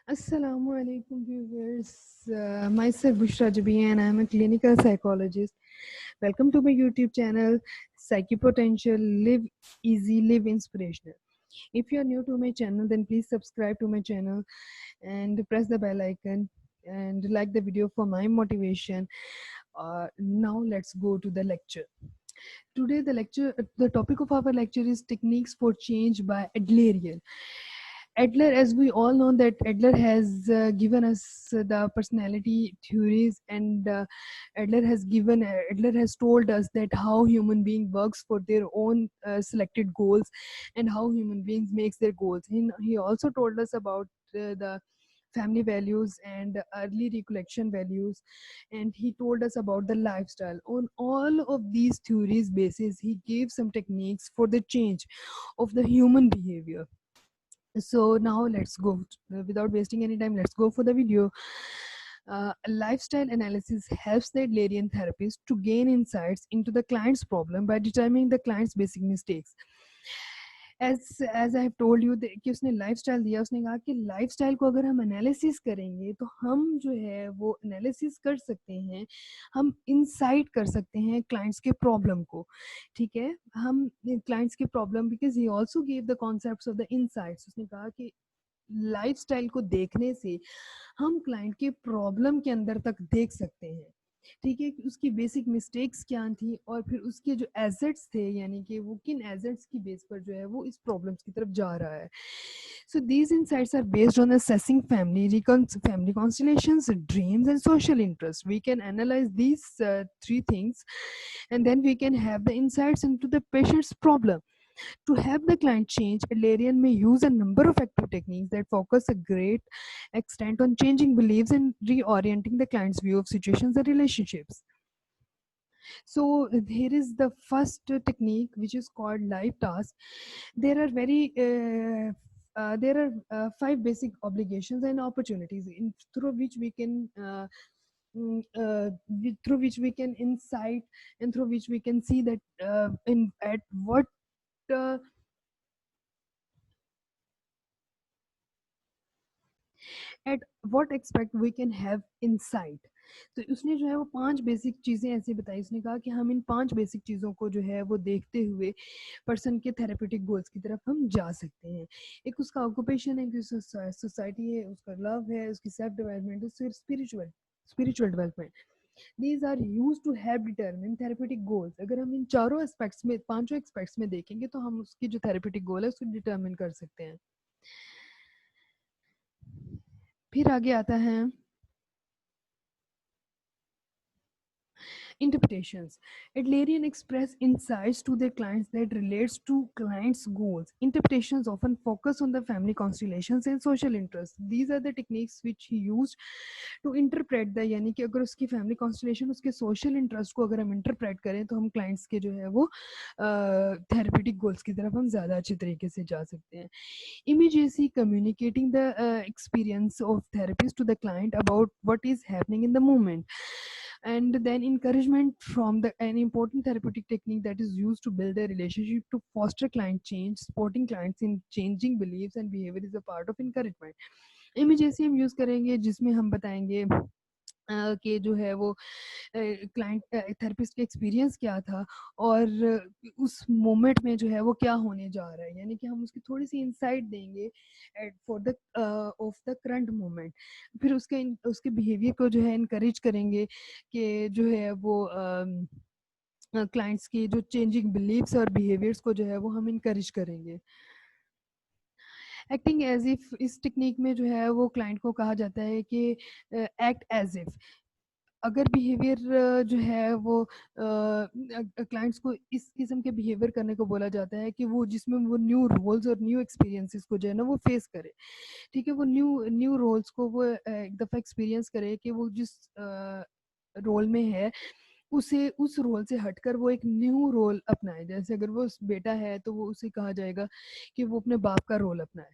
Assalamu alaikum viewers. Myself Bushra Jabi and I am a clinical psychologist. Welcome to my YouTube channel Psyche Potential Live Easy Live Inspirational. If you are new to my channel, then please subscribe to my channel and press the bell icon and like the video for my motivation. Now let's go to the lecture. Today the topic of our lecture is techniques for change by Adlerian. Adler, as we all know, that Adler has given us the personality theories, and Adler has told us that how human being works for their own selected goals, and how human beings makes their goals. He also told us about the family values and early recollection values, and he told us about the lifestyle. On all of these theories basis, he gave some techniques for the change of the human behavior. So now let's go, without wasting any time, let's go for the video. Lifestyle analysis helps the Adlerian therapist to gain insights into the client's problem by determining the client's basic mistakes. As I have told you कि उसने lifestyle दिया, उसने कहा कि lifestyle को अगर हम analysis करेंगे तो हम जो है वो एनालिसिस कर सकते हैं, हम इंसाइट कर सकते हैं क्लाइंट्स के प्रॉब्लम को. ठीक है, हम क्लाइंट्स के problem, because he also give the concepts of the insights. उसने कहा कि लाइफस्टाइल को देखने से हम क्लाइंट के प्रॉब्लम के अंदर तक देख सकते हैं. ठीक है, उसकी बेसिक मिस्टेक्स क्या थी और फिर उसके जो एसेट्स थे, यानी कि वो किन एसेट्स की बेस पर जो है वो इस प्रॉब्लम्स की तरफ जा रहा है. So these insights are based on assessing family constellations, dreams, and social interests. We can analyze these three things, and then we can have the insights into the patient's problem. To help the client change, Adlerian may use a number of active techniques that focus a great extent on changing beliefs and reorienting the client's view of situations and relationships. So here is the first technique, which is called life task. There are five basic obligations and opportunities through which we can through which we can insight, and through which we can see that in at what at what aspect we can have insight. तो उसने जो है वो 5 basic चीज़ें ऐसी बताई. उसने कहा कि हम इन 5 बेसिक चीज़ों को जो है वो देखते हुए पर्सन के थेरेपेटिक गोल्स की तरफ हम जा सकते हैं. एक उसका ऑक्यूपेशन है, कि सोसाइटी है, उसका लव है, उसकी सेल्फ डेवलपमेंट, उसकी spiritual development. These are used to help determine therapeutic goals. अगर हम इन चारों एस्पेक्ट्स में, पांचों एस्पेक्ट्स में देखेंगे तो हम उसकी जो थेरेपेटिक गोल है उसको डिटरमिन कर सकते हैं. फिर आगे आता है interpretations. Adlerian express insights to their clients that relates to clients' goals. Interpretations often focus on the family constellations and social interests. These are the techniques which he used to interpret the, यानी कि अगर उसकी family constellation, उसके social interest को अगर हम interpret करें तो हम क्लाइंट्स के जो है वो थेरेपेटिक गोल्स की तरफ हम ज़्यादा अच्छे तरीके से जा सकते हैं. Immediacy, communicating the experience of therapist to the client about what is happening in the moment. And then encouragement from an important therapeutic technique that is used to build a relationship to foster client change. Supporting clients in changing beliefs and behavior is a part of encouragement. Immediacy हम use करेंगे जिसमें हम बताएंगे कि जो है वो client therapist का एक्सपीरियंस क्या था और उस मोमेंट में जो है वो क्या होने जा रहा है, यानी कि हम उसकी थोड़ी सी इंसाइट देंगे for the of the current moment. फिर उसके बिहेवियर को जो है इनकरेज करेंगे कि जो है वो क्लाइंट्स की जो चेंजिंग बिलीव्स और बिहेवियर्स को जो है वो हम इनकरेज करेंगे. एक्टिंग एज इफ, इस टेक्निक में जो है वो क्लाइंट को कहा जाता है कि एक्ट एज इफ. अगर बिहेवियर जो है वो क्लाइंट्स को इस किस्म के बिहेवियर करने को बोला जाता है कि वो जिसमें वो न्यू रोल्स और न्यू एक्सपीरियंसेस को जो है ना वो फेस करे. ठीक है, वो न्यू रोल्स को वो एक दफ़ा एक्सपीरियंस करे कि वो जिस रोल में है उसे उस रोल से हटकर वो एक न्यू रोल अपनाए. जैसे अगर वो बेटा है तो वो उसे कहा जाएगा कि वो अपने बाप का रोल अपनाए.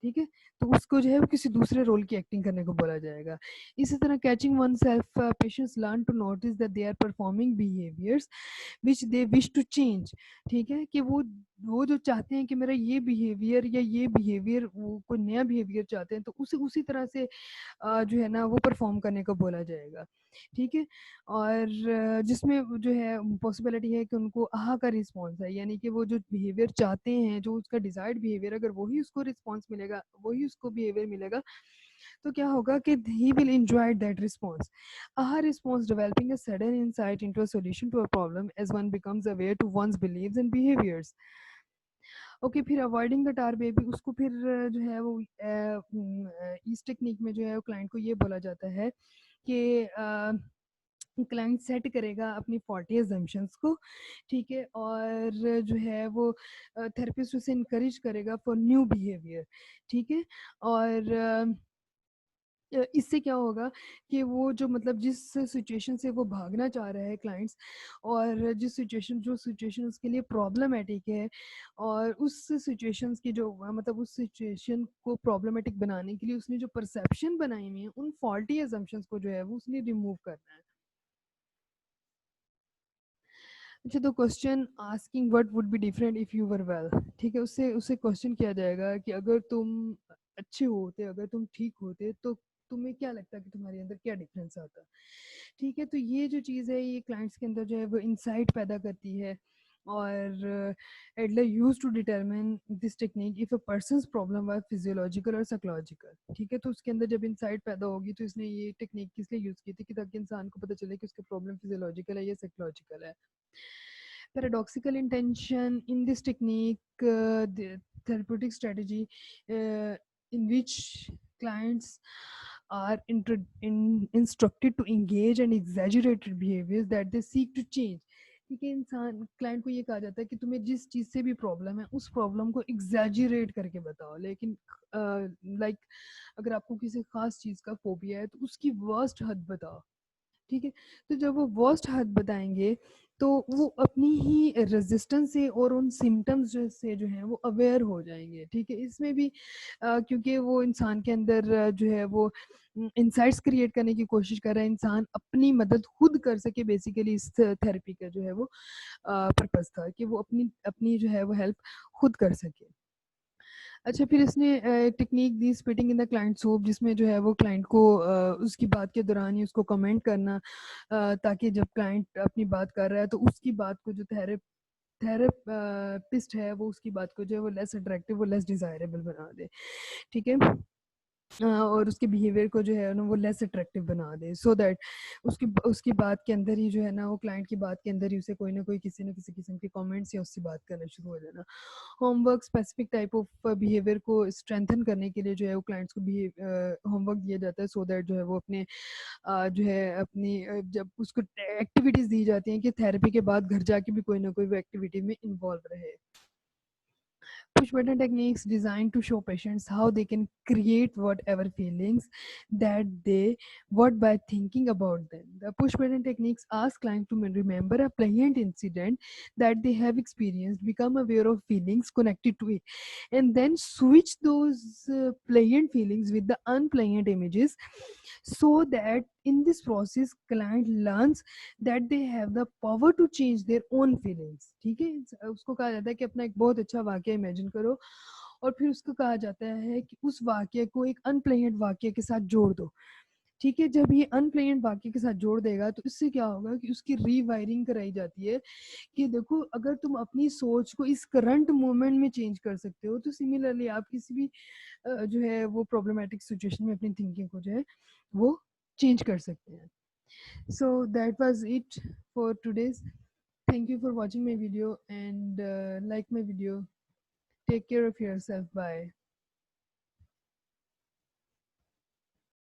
ठीक है, तो उसको जो है वो किसी दूसरे रोल की एक्टिंग करने को बोला जाएगा. इसी तरह catching oneself, patients learn to notice that they are performing behaviours which they wish to change. ठीक है, कि वो वो जो चाहते हैं कि मेरा ये बिहेवियर या ये बिहेवियर, वो कोई नया बिहेवियर चाहते हैं तो उसे उसी तरह से जो है ना वो परफॉर्म करने को बोला जाएगा, ठीक है। और जिसमें वो जो है पॉसिबिलिटी है कि उनको आहा का रिस्पॉन्स है, यानी कि वो जो बिहेवियर चाहते हैं, जो उसका डिजायर्ड बिहेवियर, अगर वही उसको रिस्पॉन्स मिलेगा, वही उसको बिहेवियर मिलेगा, तो क्या होगा कि he will enjoy that response. Aha response developing a sudden insight into a solution to a problem as one becomes aware to one's beliefs and behaviors. Okay, फिर अवॉइडिंग द टार बेबी, उसको फिर जो है वो इस technique में जो है वो क्लाइंट को ये बोला जाता है कि क्लाइंट सेट करेगा अपनी फॉल्टी एजम्पशंस को, ठीक है, और जो है वो थेरेपिस्ट उसे इनकरेज करेगा फॉर न्यू बिहेवियर, ठीक है। और इससे क्या होगा कि वो जो मतलब जिस सिचुएशन से वो भागना चाह रहा है क्लाइंट्स, और जिस सिचुएशन जो सिचुएशन उसके लिए प्रॉब्लमेटिक है, और उस सिचुएशंस की जो मतलब उस सिचुएशन को प्रॉब्लमेटिक बनाने के लिए उसने जो परसेप्शन बनाई हुई है, उन फॉल्टी एजम्पशंस को जो है वो उसने रिमूव करना है। अच्छा, तो question asking what would be different if you were well, ठीक है, उससे उससे क्वेश्चन किया जाएगा कि अगर तुम अच्छे होते, अगर तुम ठीक होते, तो तुम्हें क्या लगता है कि तुम्हारे अंदर क्या डिफरेंस आता, ठीक है। तो ये जो चीज़ है ये क्लाइंट्स के अंदर जो है वो इंसाइट पैदा करती है। और Adler use to determine this technique if a person's problem were physiological और साइकोलॉजिकल, ठीक है। तो उसके अंदर जब इंसाइट पैदा होगी तो इसने ये टेक्निक किस लिए यूज़ की थी कि ताकि इंसान को पता चले कि उसका प्रॉब्लम फिजियोलॉजिकल है या साइकोलॉजिकल है। Paradoxical intention in this technique, the therapeutic strategy in which clients are instructed to engage and exaggerated behaviors that they seek to change, ठीक है। इंसान क्लाइंट को ये कहा जाता है कि तुम्हें जिस चीज़ से भी प्रॉब्लम है उस प्रॉब्लम को एग्जैजरेट करके बताओ, लेकिन लाइक अगर आपको किसी खास चीज़ का फोबिया है तो उसकी वर्स्ट हद बताओ, ठीक है। तो जब वो वर्स्ट हद बताएंगे तो वो अपनी ही रेजिस्टेंस से और उन सिम्टम्स से जो है वो अवेयर हो जाएंगे, ठीक है। इसमें भी क्योंकि वो इंसान के अंदर जो है वो इंसाइट्स क्रिएट करने की कोशिश कर रहा है, इंसान अपनी मदद खुद कर सके, बेसिकली इस थेरेपी का जो है वो पर्पस था कि वो अपनी अपनी जो है वो हेल्प खुद कर सके। अच्छा, फिर इसने technique the spitting in the client soap, जिसमें जो है वो क्लाइंट को उसकी बात के दौरान ही उसको कमेंट करना, ताकि जब क्लाइंट अपनी बात कर रहा है तो उसकी बात को जो थेरेपिस्ट है वो उसकी बात को जो है वो लेस अट्रैक्टिव, वो लेस डिजायरेबल बना दे, ठीक है। और उसके बिहेवियर को जो है ना वो लेस अट्रैक्टिव बना दे, सो दैट उसकी उसकी बात के अंदर ही जो है ना वो क्लाइंट की बात के अंदर ही उसे कोई ना कोई किसी न किसी किस्म के कमेंट्स या उससे बात करना शुरू हो जाना। Homework specific type of behaviour को स्ट्रेंथन करने के लिए जो है वो क्लाइंट्स को भी होमवर्क दिया जाता है, सो दैट जो है वो अपने जो है अपनी जब उसको एक्टिविटीज़ दी जाती हैं कि थेरेपी के बाद घर जाके भी कोई ना कोई वो एक्टिविटी में इन्वॉल्व रहे। Push button techniques designed to show patients how they can create whatever feelings that they want by thinking about them. The push button techniques ask clients to remember a pleasant incident that they have experienced, become aware of feelings connected to it, and then switch those pleasant feelings with the unpleasant images, so that in this process client learns that they have the power to change their own feelings, ठीक है। उसको कहा जाता है कि अपना एक बहुत अच्छा वाक्य इमेजिन करो, और फिर उसको कहा जाता है कि उस वाक्य को एक अनप्लेजेंट वाक्य के साथ जोड़ दो, ठीक है। जब ये अनप्लेजेंट वाक्य के साथ जोड़ देगा तो इससे क्या होगा कि उसकी रीवायरिंग कराई जाती है कि देखो, अगर तुम अपनी सोच को इस करंट मोमेंट में चेंज कर सकते हो तो सिमिलरली आप किसी भी जो है वो प्रॉब्लमेटिक सिचुएशन में अपनी थिंकिंग को जो है वो चेंज कर सकते हैं। So that was it for today's. Thank you for watching my video, and like my video. Take care of yourself. Bye.